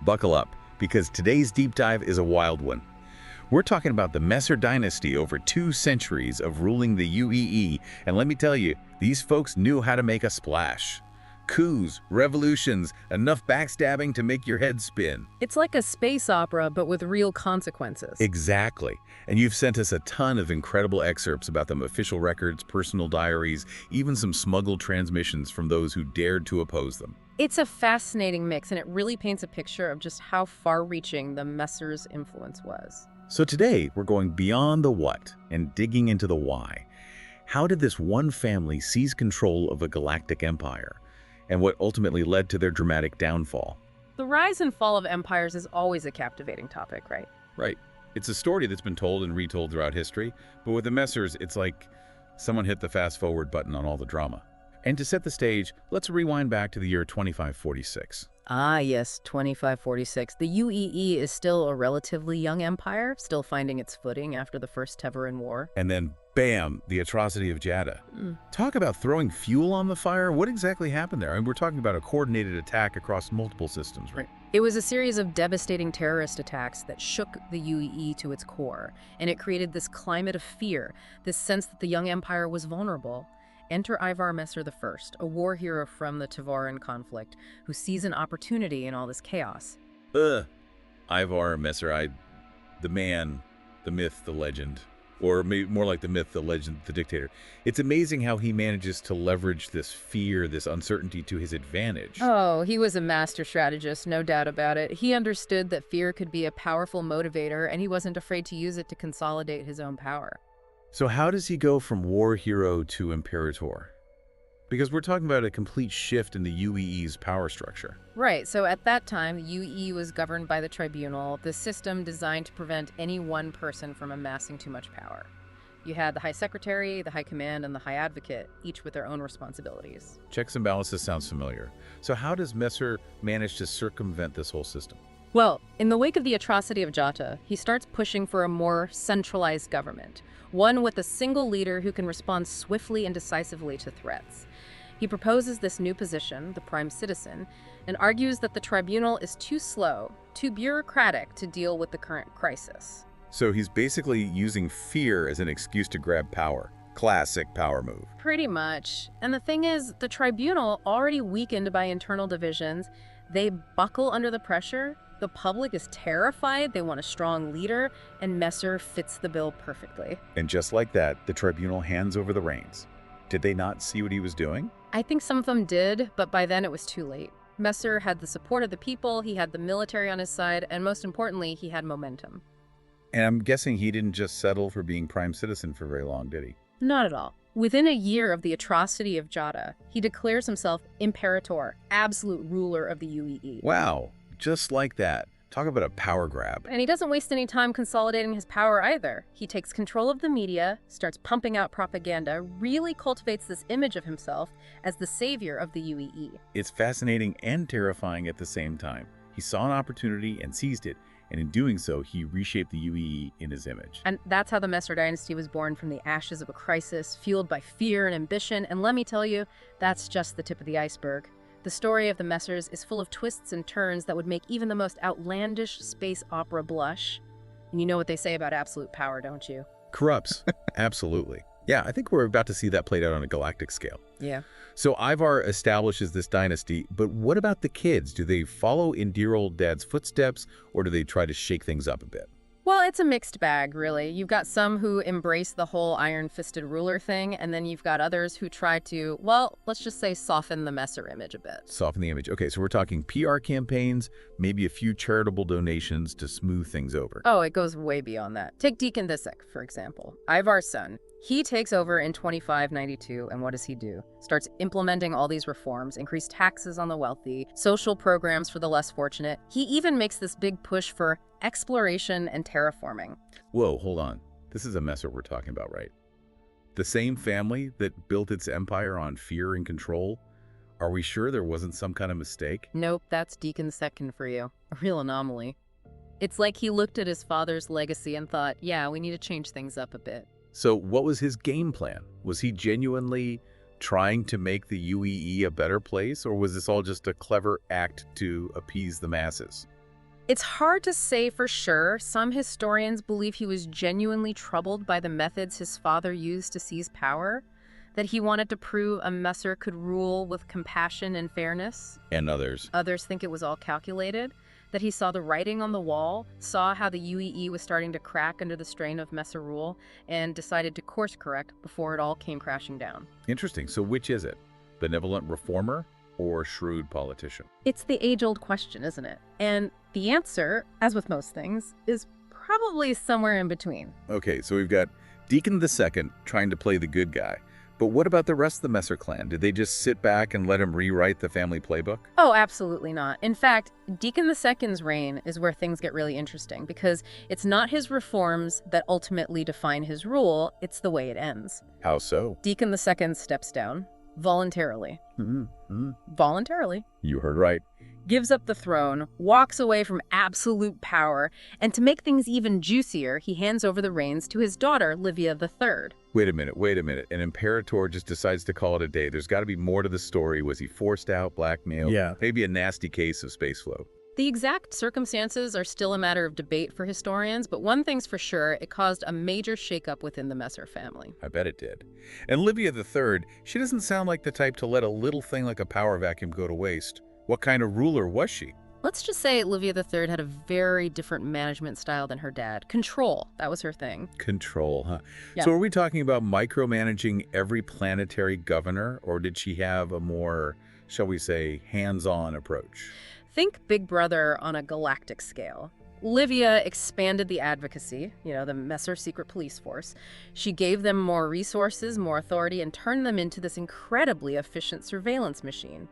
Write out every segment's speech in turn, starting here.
Buckle up, because today's deep dive is a wild one. We're talking about the Messer dynasty over 2 centuries of ruling the UEE, and let me tell you, these folks knew how to make a splash. Coups, revolutions, enough backstabbing to make your head spin. It's like a space opera, but with real consequences. Exactly. And you've sent us a ton of incredible excerpts about them, official records, personal diaries, even some smuggled transmissions from those who dared to oppose them. It's a fascinating mix, and it really paints a picture of just how far-reaching the Messers' influence was. So today, we're going beyond the what and digging into the why. How did this one family seize control of a galactic empire? And what ultimately led to their dramatic downfall? The rise and fall of empires is always a captivating topic, right? Right. It's a story that's been told and retold throughout history, but with the Messers, it's like someone hit the fast-forward button on all the drama. And to set the stage, let's rewind back to the year 2546. Ah, yes, 2546. The UEE is still a relatively young empire, still finding its footing after the First Tevarin War. And then, bam, the atrocity of Jeddah. Talk about throwing fuel on the fire. What exactly happened there? I mean, we're talking about a coordinated attack across multiple systems, right? It was a series of devastating terrorist attacks that shook the UEE to its core, and it created this climate of fear, this sense that the young empire was vulnerable. Enter Ivar Messer I, a war hero from the Tevarin conflict, who sees an opportunity in all this chaos. Ivar Messer, the man, the myth, the legend. Or maybe more like the myth, the legend, the dictator. It's amazing how he manages to leverage this fear, this uncertainty to his advantage. Oh, he was a master strategist, no doubt about it. He understood that fear could be a powerful motivator, and he wasn't afraid to use it to consolidate his own power. So how does he go from war hero to imperator? Because we're talking about a complete shift in the UEE's power structure. Right, so at that time, the UEE was governed by the tribunal, the system designed to prevent any one person from amassing too much power. You had the High Secretary, the High Command, and the High Advocate, each with their own responsibilities. Checks and balances sounds familiar. So how does Messer manage to circumvent this whole system? Well, in the wake of the atrocity of Jeddah, he starts pushing for a more centralized government, one with a single leader who can respond swiftly and decisively to threats. He proposes this new position, the prime citizen, and argues that the tribunal is too slow, too bureaucratic to deal with the current crisis. So he's basically using fear as an excuse to grab power. Classic power move. Pretty much. And the thing is, the tribunal, already weakened by internal divisions, they buckle under the pressure. The public is terrified, they want a strong leader, and Messer fits the bill perfectly. And just like that, the tribunal hands over the reins. Did they not see what he was doing? I think some of them did, but by then it was too late. Messer had the support of the people, he had the military on his side, and most importantly, he had momentum. And I'm guessing he didn't just settle for being prime citizen for very long, did he? Not at all. Within a year of the atrocity of Jeddah, he declares himself imperator, absolute ruler of the UEE. Wow, just like that. Talk about a power grab. And he doesn't waste any time consolidating his power either. He takes control of the media, starts pumping out propaganda, really cultivates this image of himself as the savior of the UEE. It's fascinating and terrifying at the same time. He saw an opportunity and seized it, and in doing so, he reshaped the UEE in his image. And that's how the Messer dynasty was born, from the ashes of a crisis, fueled by fear and ambition. And let me tell you, that's just the tip of the iceberg. The story of the Messers is full of twists and turns that would make even the most outlandish space opera blush. And you know what they say about absolute power, don't you? Corrupts. Absolutely. Yeah, I think we're about to see that played out on a galactic scale. Yeah. So Ivar establishes this dynasty, but what about the kids? Do they follow in dear old dad's footsteps, or do they try to shake things up a bit? Well, it's a mixed bag, really. You've got some who embrace the whole iron-fisted ruler thing, and then you've got others who try to, well, let's just say soften the Messer image a bit. Soften the image. Okay, so we're talking PR campaigns, maybe a few charitable donations to smooth things over. Oh, it goes way beyond that. Take Deacon Visek, for example. Ivar's son. He takes over in 2592, and what does he do? Starts implementing all these reforms, increase taxes on the wealthy, social programs for the less fortunate. He even makes this big push for exploration and terraforming. Whoa, hold on. This is a Messer we're talking about, right? The same family that built its empire on fear and control? Are we sure there wasn't some kind of mistake? Nope, that's Deacon II for you. A real anomaly. It's like he looked at his father's legacy and thought, yeah, we need to change things up a bit. So what was his game plan? Was he genuinely trying to make the UEE a better place, or was this all just a clever act to appease the masses? It's hard to say for sure. Some historians believe he was genuinely troubled by the methods his father used to seize power, that he wanted to prove a Messer could rule with compassion and fairness. And others. Others think it was all calculated, that he saw the writing on the wall, saw how the UEE was starting to crack under the strain of Messer rule, and decided to course correct before it all came crashing down. Interesting. So which is it? Benevolent reformer or shrewd politician? It's the age-old question, isn't it? And the answer, as with most things, is probably somewhere in between. Okay, so we've got Deacon II trying to play the good guy. But what about the rest of the Messer clan? Did they just sit back and let him rewrite the family playbook? Oh, absolutely not. In fact, Deacon II's reign is where things get really interesting, because it's not his reforms that ultimately define his rule, it's the way it ends. How so? Deacon II steps down, voluntarily. Voluntarily. You heard right. Gives up the throne, walks away from absolute power, and to make things even juicier, he hands over the reins to his daughter, Livia III. Wait a minute. An imperator just decides to call it a day. There's got to be more to the story. Was he forced out, blackmailed? Yeah. Maybe a nasty case of space flow. The exact circumstances are still a matter of debate for historians, but one thing's for sure, it caused a major shakeup within the Messer family. I bet it did. And Livia III, she doesn't sound like the type to let a little thing like a power vacuum go to waste. What kind of ruler was she? Let's just say Livia III had a very different management style than her dad. Control, that was her thing. Control, huh? Yeah. So are we talking about micromanaging every planetary governor, or did she have a more, shall we say, hands-on approach? Think Big Brother on a galactic scale. Livia expanded the advocacy, the Messer secret police force. She gave them more resources, more authority, and turned them into this incredibly efficient surveillance machine.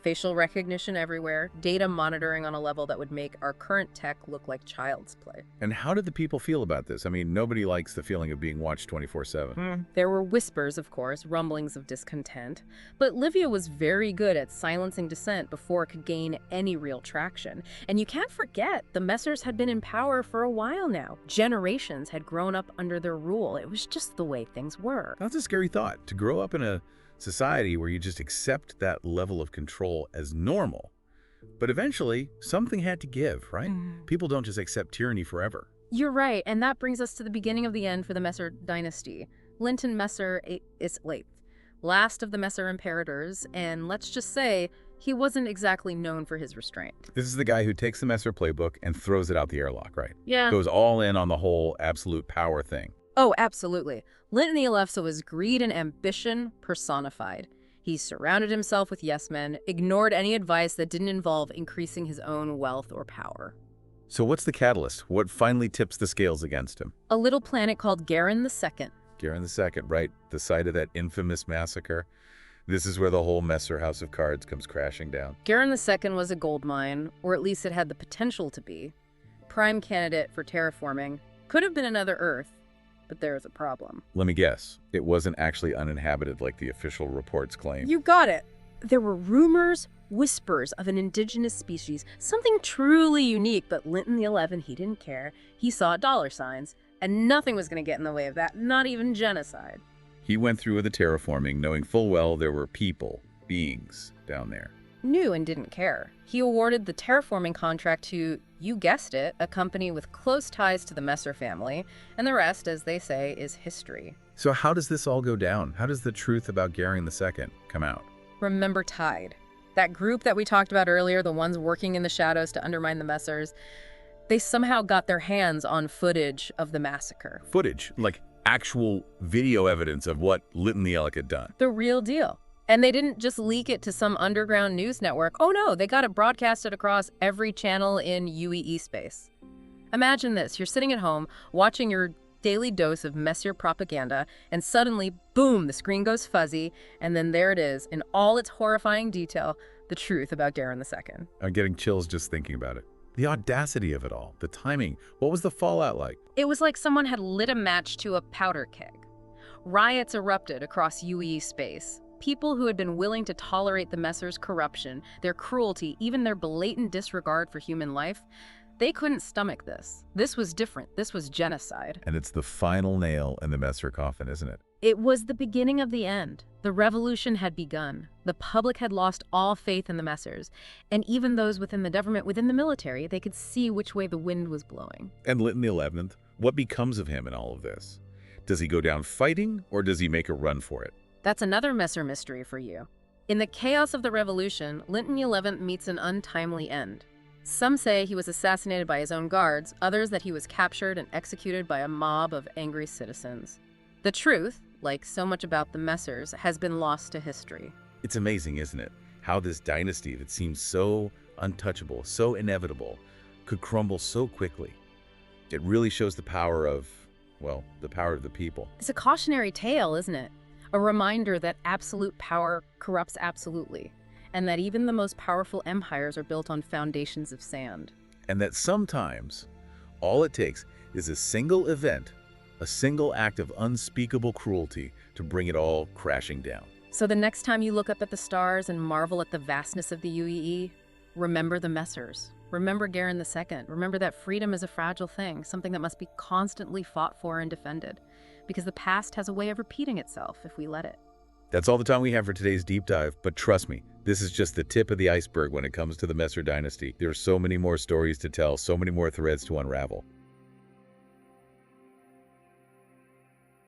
Facial recognition everywhere, data monitoring on a level that would make our current tech look like child's play. And how did the people feel about this? I mean, nobody likes the feeling of being watched 24/7. There were whispers, of course, rumblings of discontent, but Livia was very good at silencing dissent before it could gain any real traction. And you can't forget, the Messers had been in power for a while now. Generations had grown up under their rule. It was just the way things were. That's a scary thought, to grow up in a society where you just accept that level of control as normal. But eventually, something had to give, right? People don't just accept tyranny forever. You're right, and that brings us to the beginning of the end for the Messer dynasty. Linton Messer is last of the Messer imperators, and let's just say, he wasn't exactly known for his restraint. This is the guy who takes the Messer playbook and throws it out the airlock, right? Yeah. Goes all in on the whole absolute power thing. Oh, absolutely. Linton XI was greed and ambition personified. He surrounded himself with yes-men, ignored any advice that didn't involve increasing his own wealth or power. So what's the catalyst? What finally tips the scales against him? A little planet called Garin II. Garin II, right? The site of that infamous massacre. This is where the whole Messer House of Cards comes crashing down. Garin II was a gold mine, or at least it had the potential to be. Prime candidate for terraforming. Could have been another Earth. But there's a problem. Let me guess. It wasn't actually uninhabited like the official reports claim. You got it. There were rumors, whispers of an indigenous species, something truly unique, but Linton XI, he didn't care. He saw dollar signs, and nothing was going to get in the way of that, not even genocide. He went through with the terraforming, knowing full well there were people, beings, down there. Knew and didn't care. He awarded the terraforming contract to, you guessed it, a company with close ties to the Messer family, and the rest, as they say, is history. So how does this all go down? How does the truth about Garin II come out? Remember Tide. That group that we talked about earlier, the ones working in the shadows to undermine the Messers, they somehow got their hands on footage of the massacre. Footage, like actual video evidence of what Linton the Elk had done. The real deal. And they didn't just leak it to some underground news network. Oh no, they got it broadcasted across every channel in UEE space. Imagine this, you're sitting at home, watching your daily dose of Messer propaganda, and suddenly, boom, the screen goes fuzzy, and then there it is, in all its horrifying detail, the truth about Garin II. I'm getting chills just thinking about it. The audacity of it all, the timing, what was the fallout like? It was like someone had lit a match to a powder keg. Riots erupted across UEE space. People who had been willing to tolerate the Messers' corruption, their cruelty, even their blatant disregard for human life, they couldn't stomach this. This was different. This was genocide. And it's the final nail in the Messer coffin, isn't it? It was the beginning of the end. The revolution had begun. The public had lost all faith in the Messers, and even those within the government, within the military, they could see which way the wind was blowing. And Linton XI, what becomes of him in all of this? Does he go down fighting, or does he make a run for it? That's another Messer mystery for you. In the chaos of the revolution, Linton XI meets an untimely end. Some say he was assassinated by his own guards, others that he was captured and executed by a mob of angry citizens. The truth, like so much about the Messers, has been lost to history. It's amazing, isn't it? How this dynasty that seems so untouchable, so inevitable, could crumble so quickly. It really shows the power of, well, the power of the people. It's a cautionary tale, isn't it? A reminder that absolute power corrupts absolutely, and that even the most powerful empires are built on foundations of sand. And that sometimes all it takes is a single event, a single act of unspeakable cruelty to bring it all crashing down. So the next time you look up at the stars and marvel at the vastness of the UEE, remember the Messers. Remember Garen II. Remember that freedom is a fragile thing, something that must be constantly fought for and defended, because the past has a way of repeating itself if we let it. That's all the time we have for today's deep dive, but trust me, this is just the tip of the iceberg when it comes to the Messer dynasty. There are so many more stories to tell, so many more threads to unravel.